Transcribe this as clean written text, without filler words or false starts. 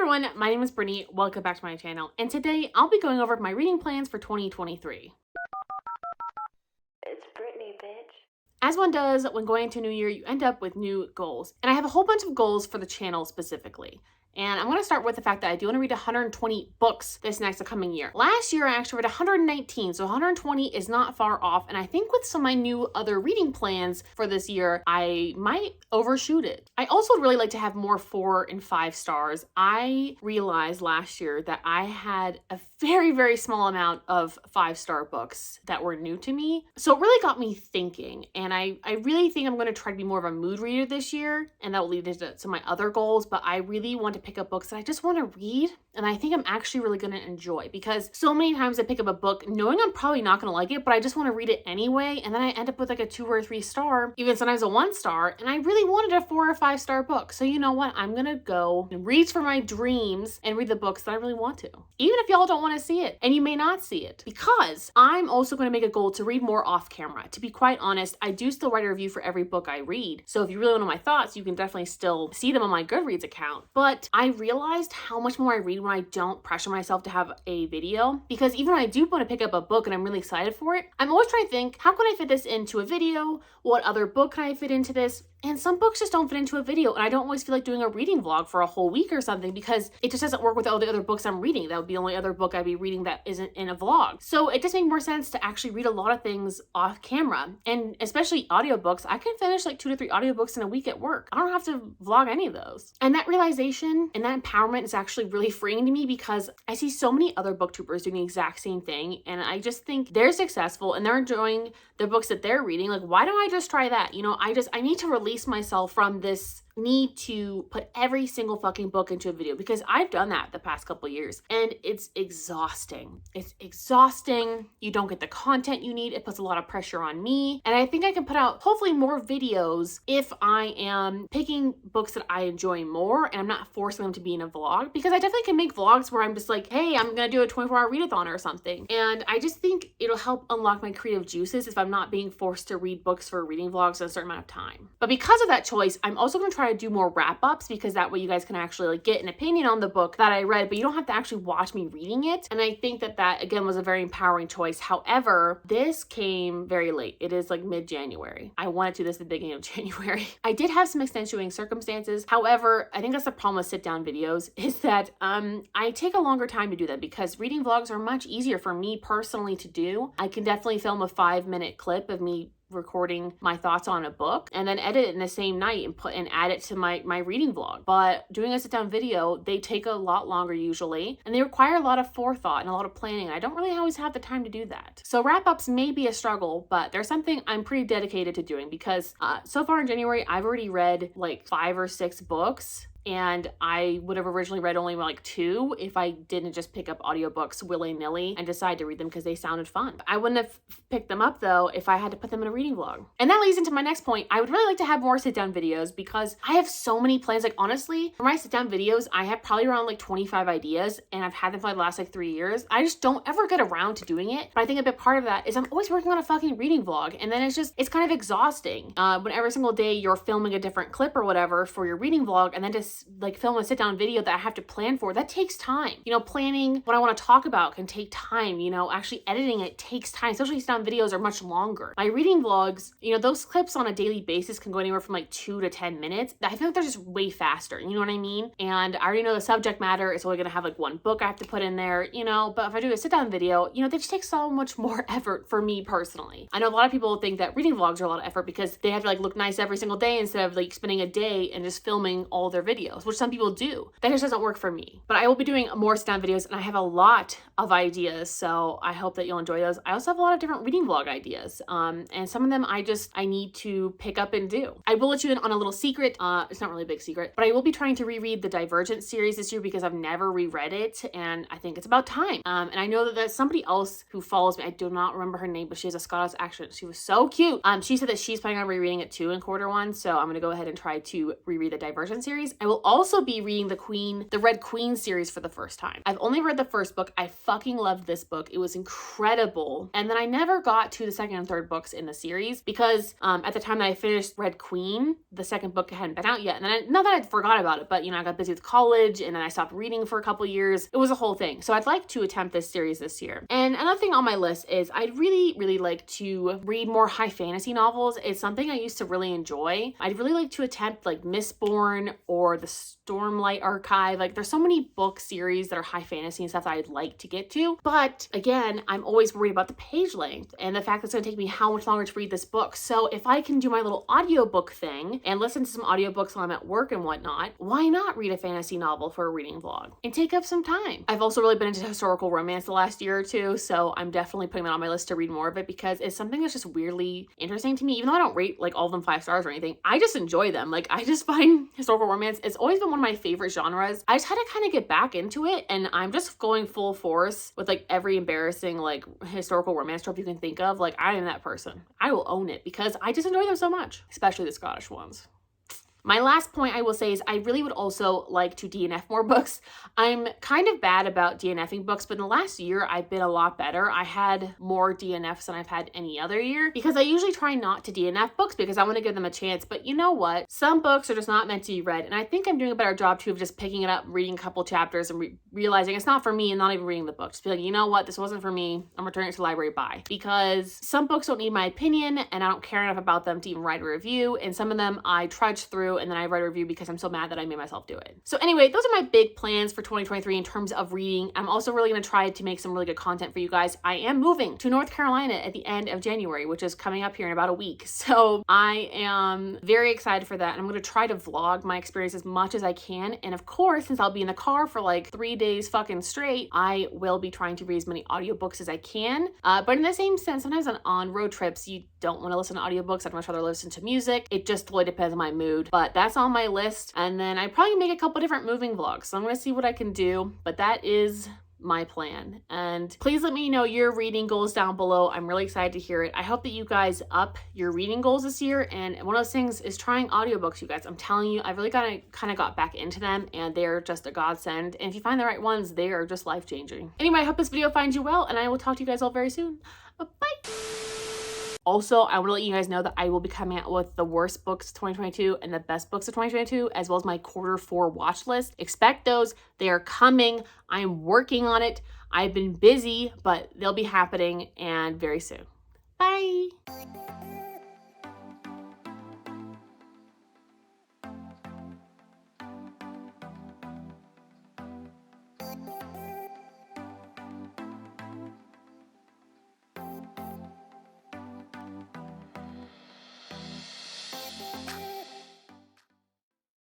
everyone, my name is Brittany. Welcome back to my channel, and today I'll be going over my reading plans for 2023. It's Brittany, bitch. As one does when going into a new year, you end up with new goals. And I have a whole bunch of goals for the channel specifically. And I'm going to start with the fact that I do want to read 120 books this next coming year. Last year, I actually read 119, so 120 is not far off. And I think with some of my new other reading plans for this year, I might overshoot it. I also would really like to have more 4 and 5 stars. I realized last year that I had a very, very small amount of 5-star books that were new to me. So it really got me thinking. And I really think I'm going to try to be more of a mood reader this year. And that will lead to some of my other goals. But I really want to pick up books that I just want to read. And I think I'm actually really going to enjoy, because so many times I pick up a book knowing I'm probably not going to like it, but I just want to read it anyway. And then I end up with like a 2 or 3 star, even sometimes a 1 star. And I really wanted a 4 or 5 star book. So you know what? I'm going to go and reach for my dreams and read the books that I really want to, even if y'all don't want to see it. And you may not see it, because I'm also going to make a goal to read more off camera. To be quite honest, I do still write a review for every book I read. So if you really want to know my thoughts, you can definitely still see them on my Goodreads account. But I realized how much more I read when I don't pressure myself to have a video, because even when I do want to pick up a book and I'm really excited for it, I'm always trying to think, how can I fit this into a video? What other book can I fit into this? And some books just don't fit into a video, and I don't always feel like doing a reading vlog for a whole week or something, because it just doesn't work with all the other books I'm reading. That would be the only other book I'd be reading that isn't in a vlog. So it just makes more sense to actually read a lot of things off camera, and especially audiobooks. I can finish like 2 to 3 audiobooks in a week at work. I don't have to vlog any of those. And that realization and that empowerment is actually really freeing to me, because I see so many other booktubers doing the exact same thing, and I just think they're successful and they're enjoying the books that they're reading. Like, why don't I just try that? You know, I need to release myself from this need to put every single fucking book into a video, because I've done that the past couple years and it's exhausting. It's exhausting. You don't get the content you need. It puts a lot of pressure on me. And I think I can put out hopefully more videos if I am picking books that I enjoy more and I'm not forcing them to be in a vlog, because I definitely can make vlogs where I'm just like, hey, I'm gonna do a 24-hour readathon or something. And I just think it'll help unlock my creative juices if I'm not being forced to read books for reading vlogs in a certain amount of time. But because of that choice, I'm also gonna try to do more wrap-ups, because that way you guys can actually like get an opinion on the book that I read, but you don't have to actually watch me reading it. And I think that again was a very empowering choice. However, this came very late. It is like mid-January. I wanted to do this at the beginning of January. I did have some extenuating circumstances. However, I think that's the problem with sit-down videos, is that I take a longer time to do them, because reading vlogs are much easier for me personally to do. I can definitely film a 5-minute clip of me recording my thoughts on a book and then edit it in the same night and add it to my reading vlog. But doing a sit-down video, they take a lot longer usually, and they require a lot of forethought and a lot of planning. I don't really always have the time to do that. So wrap-ups may be a struggle, but there's something I'm pretty dedicated to doing, because so far in January, I've already read like 5 or 6 books. And I would have originally read only like 2 if I didn't just pick up audiobooks willy-nilly and decide to read them because they sounded fun. I wouldn't have picked them up though if I had to put them in a reading vlog. And that leads into my next point. I would really like to have more sit-down videos, because I have so many plans. Like honestly, for my sit-down videos, I have probably around like 25 ideas, and I've had them for the last like 3 years. I just don't ever get around to doing it. But I think a big part of that is I'm always working on a fucking reading vlog, and then it's kind of exhausting when every single day you're filming a different clip or whatever for your reading vlog, and then just like film a sit-down video that I have to plan for. That takes time. You know, planning what I want to talk about can take time. You know, actually editing it takes time, especially sit-down videos are much longer. My reading vlogs, you know, those clips on a daily basis can go anywhere from like 2 to 10 minutes. I feel like they're just way faster. You know what I mean? And I already know the subject matter is only going to have like 1 book I have to put in there, you know, but if I do a sit-down video, you know, they just take so much more effort for me personally. I know a lot of people think that reading vlogs are a lot of effort because they have to like look nice every single day instead of like spending a day and just filming all their videos, which some people do. That just doesn't work for me. But I will be doing more sit-down videos, and I have a lot of ideas, so I hope that you'll enjoy those. I also have a lot of different reading vlog ideas, and some of them I need to pick up and do. I will let you in on a little secret. It's not really a big secret, but I will be trying to reread the Divergent series this year, because I've never reread it, and I think it's about time. And I know that there's somebody else who follows me. I do not remember her name, but she has a Scottish accent. She was so cute. She said that she's planning on rereading it too in quarter 1, so I'm gonna go ahead and try to reread the Divergent series. I will also be reading the Red Queen series for the first time. I've only read the first book. I fucking loved this book. It was incredible. And then I never got to the second and third books in the series because at the time that I finished Red Queen, the second book hadn't been out yet. And then not that I forgot about it, but I got busy with college and then I stopped reading for a couple years. It was a whole thing. So I'd like to attempt this series this year. And another thing on my list is I'd really, really like to read more high fantasy novels. It's something I used to really enjoy. I'd really like to attempt like Mistborn or the Stormlight Archive. Like there's so many book series that are high fantasy and stuff that I'd like to get to. But again, I'm always worried about the page length and the fact that it's going to take me how much longer to read this book. So if I can do my little audiobook thing and listen to some audiobooks while I'm at work and whatnot, why not read a fantasy novel for a reading vlog and take up some time? I've also really been into historical romance the last year or two, so I'm definitely putting that on my list to read more of it because it's something that's just weirdly interesting to me. Even though I don't rate like all of them 5 stars or anything, I just enjoy them. Like I just find historical romance, it's always been one of my favorite genres. I just had to kind of get back into it, and I'm just going full force with like every embarrassing like historical romance trope you can think of. Like I am that person. I will own it because I just enjoy them so much, especially the Scottish ones. My last point I will say is I really would also like to DNF more books. I'm kind of bad about DNFing books, but in the last year, I've been a lot better. I had more DNFs than I've had any other year because I usually try not to DNF books because I want to give them a chance. But you know what? Some books are just not meant to be read. And I think I'm doing a better job too of just picking it up, reading a couple chapters and realizing it's not for me and not even reading the book. Just be like, you know what? This wasn't for me. I'm returning it to the library, bye. Because some books don't need my opinion and I don't care enough about them to even write a review. And some of them I trudge through and then I write a review because I'm so mad that I made myself do it. So anyway, those are my big plans for 2023 in terms of reading. I'm also really going to try to make some really good content for you guys. I am moving to North Carolina at the end of January, which is coming up here in about a week. So I am very excited for that. And I'm going to try to vlog my experience as much as I can. And of course, since I'll be in the car for like 3 days fucking straight, I will be trying to read as many audiobooks as I can. But in the same sense, sometimes on road trips, you don't want to listen to audiobooks. I'd much rather listen to music. It just totally depends on my mood. But that's on my list. And then I probably make a couple different moving vlogs. So I'm going to see what I can do. But that is my plan. And please let me know your reading goals down below. I'm really excited to hear it. I hope that you guys up your reading goals this year. And one of those things is trying audiobooks, you guys. I'm telling you, I've really kind of got back into them and they're just a godsend. And if you find the right ones, they are just life-changing. Anyway, I hope this video finds you well and I will talk to you guys all very soon. Bye! Also, I want to let you guys know that I will be coming out with the worst books of 2022 and the best books of 2022, as well as my quarter 4 watch list. Expect those. They are coming. I am working on it. I've been busy, but they'll be happening and very soon. Bye.